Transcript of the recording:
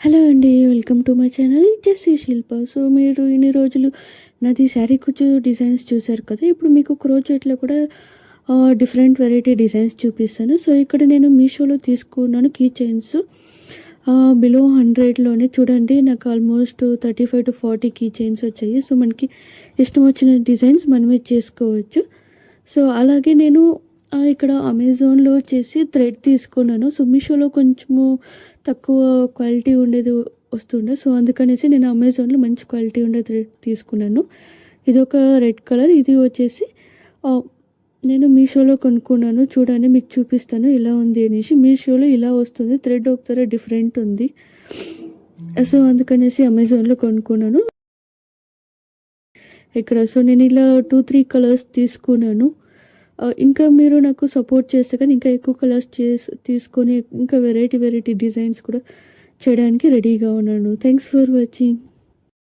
Hello అండి. Welcome to my channel Jessy Shilpa. So, మీరు ఇన్ని రోజులు నాది శారీ కుచ్చు డిజైన్స్ చూసారు కదా! ఇప్పుడు మీకు క్రోచెట్‌లో కూడా డిఫరెంట్ వెరైటీ డిజైన్స్ చూపిస్తాను. సో, ఇక్కడ నేను మీషోలో తీసుకున్నాను కీ చైన్స్. బిలో 100లోనే చూడండి నాకు ఆల్మోస్ట్ 35-40 కీ చైన్స్ వచ్చాయి. సో, మనకి ఇష్టం వచ్చిన డిజైన్స్ మనమే చేసుకోవచ్చు. సో, అలాగే నేను ఇక్కడ అమెజాన్‌లో వచ్చేసి థ్రెడ్ తీసుకున్నాను. సో, మీషోలో కొంచెము తక్కువ క్వాలిటీ ఉండేది వస్తుండే. సో, అందుకనేసి నేను అమెజాన్‌లో మంచి క్వాలిటీ ఉండే థ్రెడ్ తీసుకున్నాను. ఇదొక రెడ్ కలర్. ఇది వచ్చేసి ఆహ్, నేను మీషోలో కొనుక్కున్నాను. చూడండి మీకు చూపిస్తాను ఎలా ఉంది అనేసి. మీషోలో ఇలా వస్తుంది. థ్రెడ్ ఒకసారి డిఫరెంట్ ఉంది. సో, అందుకనేసి అమెజాన్‌లో కొనుక్కున్నాను. ఇక్కడ సో, నేను ఇలా 2, 3 కలర్స్ తీసుకున్నాను. ఇంకా మీరు నాకు సపోర్ట్ చేస్తే కానీ ఇంకా ఎక్కువ కలర్స్ తీసుకొని ఇంకా వెరైటీ డిజైన్స్ కూడా చేయడానికి రెడీగా ఉన్నాను. Thanks for watching.